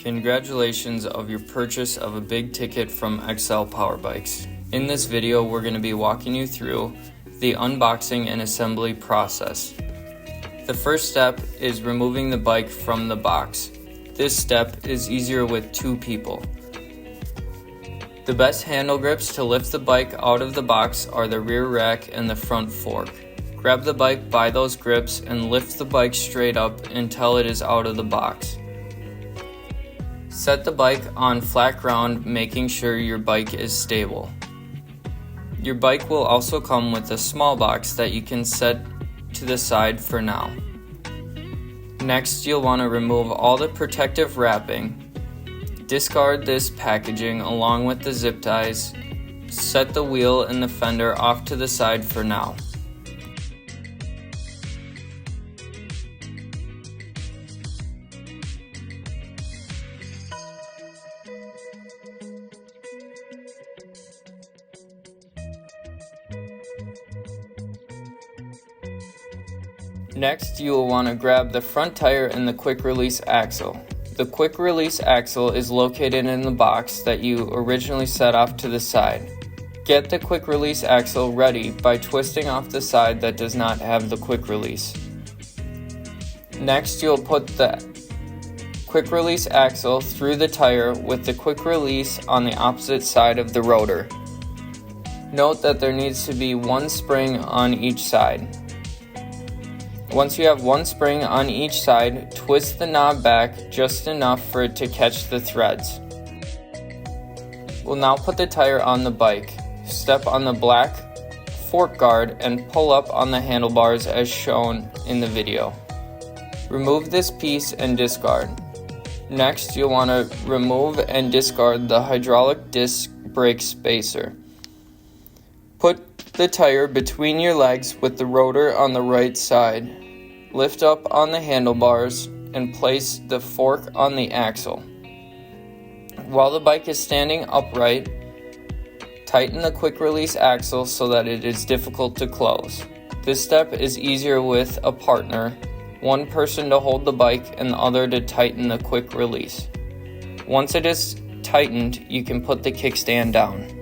Congratulations of your purchase of a big ticket from XL Power Bikes. In this video, we're going to be walking you through the unboxing and assembly process. The first step is removing the bike from the box. This step is easier with two people. The best handle grips to lift the bike out of the box are the rear rack and the front fork. Grab the bike by those grips and lift the bike straight up until it is out of the box. Set the bike on flat ground, making sure your bike is stable. Your bike will also come with a small box that you can set to the side for now. Next, you'll want to remove all the protective wrapping. Discard this packaging along with the zip ties. Set the wheel and the fender off to the side for now. Next, you will want to grab the front tire and the quick release axle. The quick release axle is located in the box that you originally set off to the side. Get the quick release axle ready by twisting off the side that does not have the quick release. Next, you'll put the quick release axle through the tire with the quick release on the opposite side of the rotor. Note that there needs to be one spring on each side. Once you have one spring on each side, twist the knob back just enough for it to catch the threads. We'll now put the tire on the bike. Step on the black fork guard and pull up on the handlebars as shown in the video. Remove this piece and discard. Next, you'll want to remove and discard the hydraulic disc brake spacer. Put the tire between your legs with the rotor on the right side. Lift up on the handlebars and place the fork on the axle. While the bike is standing upright, tighten the quick release axle so that it is difficult to close. This step is easier with a partner, one person to hold the bike and the other to tighten the quick release. Once it is tightened, you can put the kickstand down.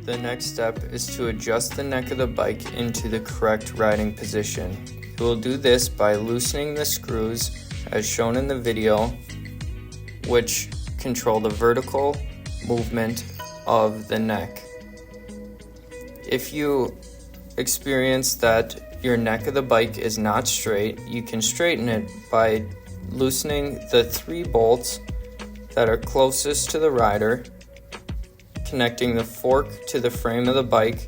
The next step is to adjust the neck of the bike into the correct riding position. You will do this by loosening the screws as shown in the video, which control the vertical movement of the neck. If you experience that your neck of the bike is not straight, you can straighten it by loosening the 3 bolts that are closest to the rider, connecting the fork to the frame of the bike.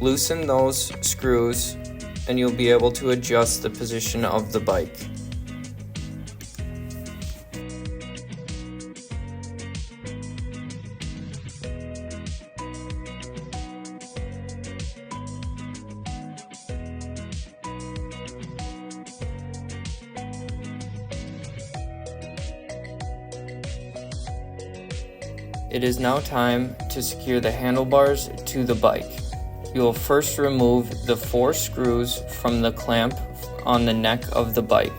Loosen those screws and you'll be able to adjust the position of the bike. It is now time to secure the handlebars to the bike. You will first remove the 4 screws from the clamp on the neck of the bike.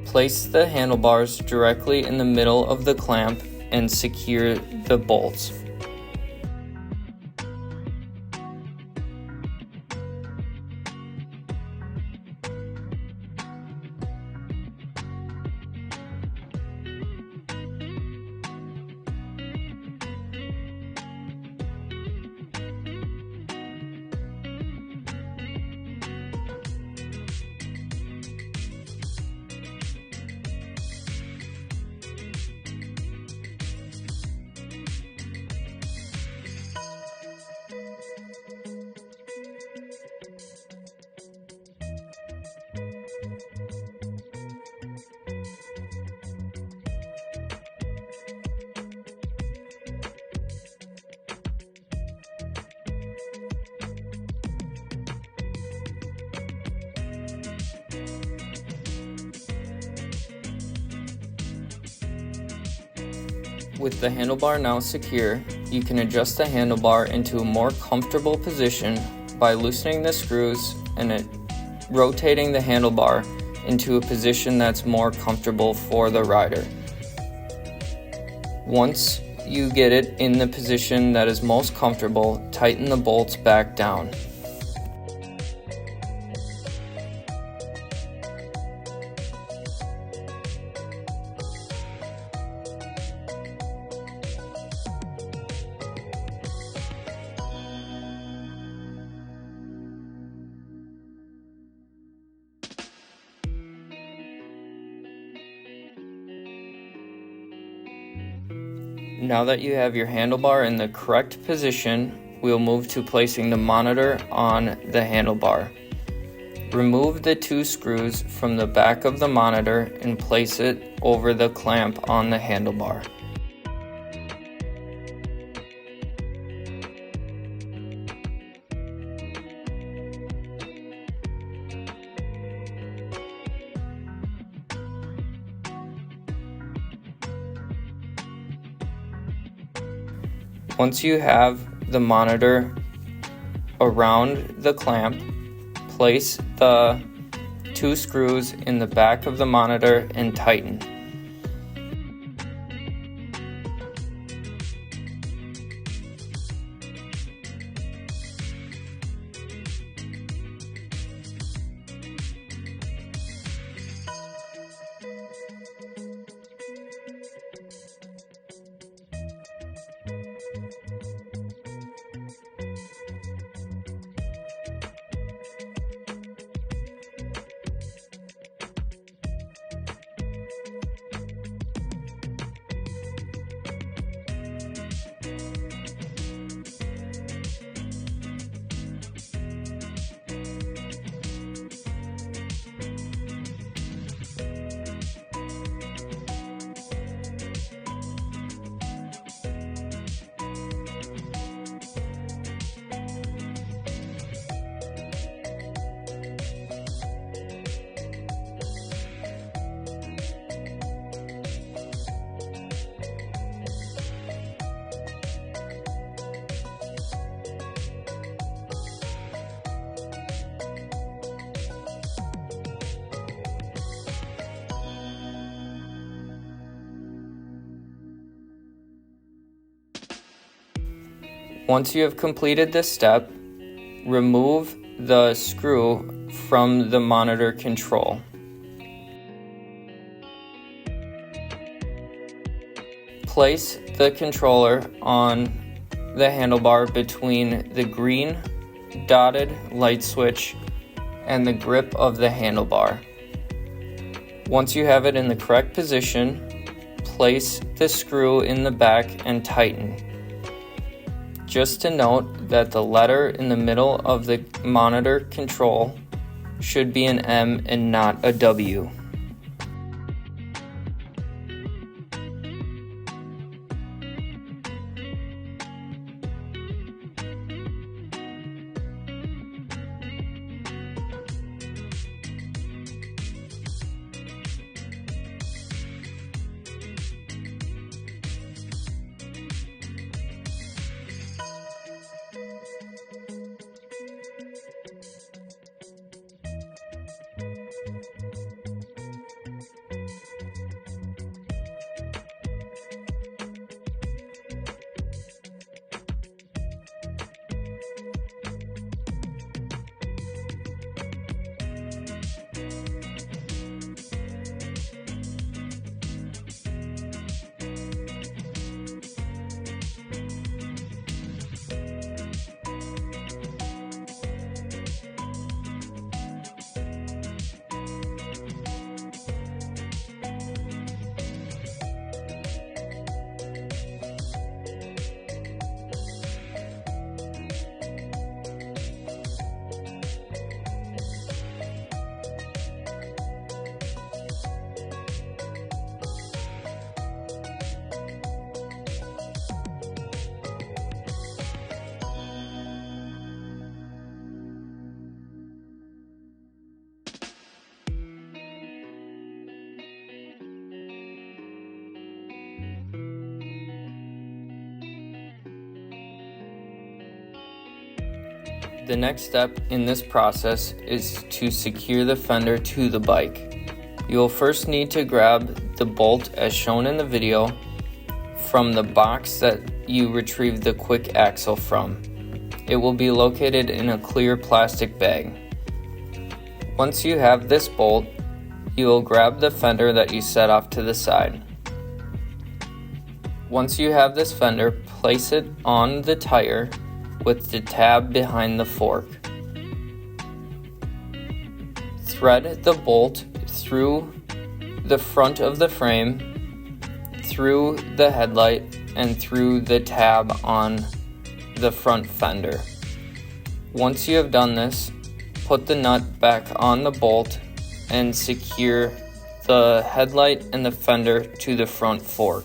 Place the handlebars directly in the middle of the clamp and secure the bolts. With the handlebar now secure, you can adjust the handlebar into a more comfortable position by loosening the screws and rotating the handlebar into a position that's more comfortable for the rider. Once you get it in the position that is most comfortable, tighten the bolts back down. Now that you have your handlebar in the correct position, we'll move to placing the monitor on the handlebar. Remove the 2 screws from the back of the monitor and place it over the clamp on the handlebar. Once you have the monitor around the clamp, place the 2 screws in the back of the monitor and tighten. Once you have completed this step, remove the screw from the monitor control. Place the controller on the handlebar between the green dotted light switch and the grip of the handlebar. Once you have it in the correct position, place the screw in the back and tighten. Just to note that the letter in the middle of the monitor control should be an M and not a W. The next step in this process is to secure the fender to the bike. You will first need to grab the bolt as shown in the video from the box that you retrieved the quick axle from. It will be located in a clear plastic bag. Once you have this bolt, you will grab the fender that you set off to the side. Once you have this fender, place it on the tire with the tab behind the fork. Thread the bolt through the front of the frame, through the headlight, and through the tab on the front fender. Once you have done this, put the nut back on the bolt and secure the headlight and the fender to the front fork.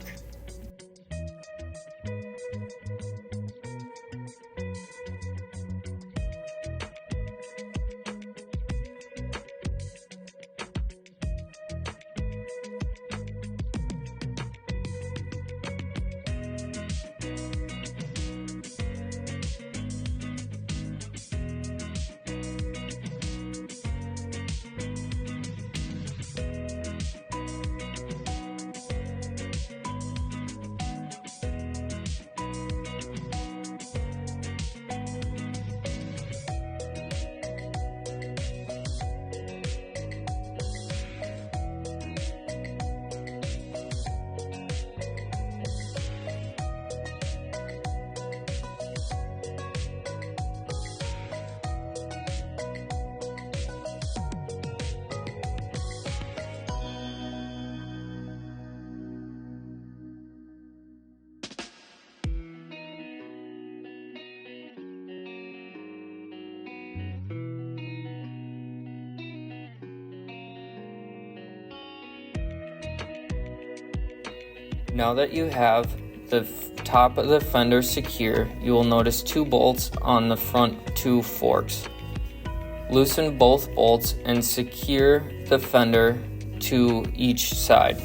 Now that you have the top of the fender secure, you will notice two bolts on the front two forks. Loosen both bolts and secure the fender to each side.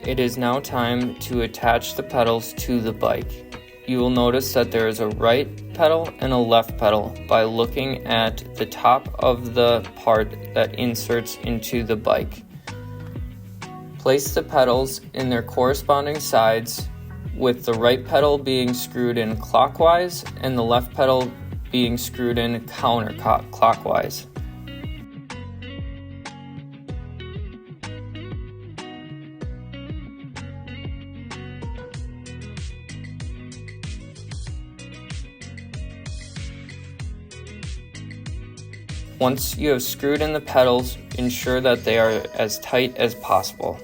It is now time to attach the pedals to the bike. You will notice that there is a right pedal and a left pedal by looking at the top of the part that inserts into the bike. Place the pedals in their corresponding sides, with the right pedal being screwed in clockwise and the left pedal being screwed in counterclockwise. Once you have screwed in the pedals, ensure that they are as tight as possible.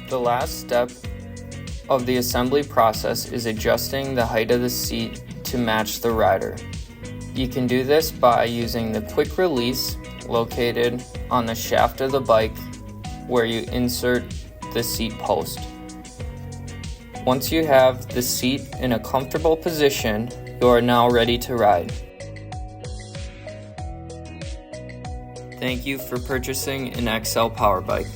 The last step of the assembly process is adjusting the height of the seat to match the rider. You can do this by using the quick release located on the shaft of the bike where you insert the seat post. Once you have the seat in a comfortable position, you are now ready to ride. Thank you for purchasing an XL Power Bike.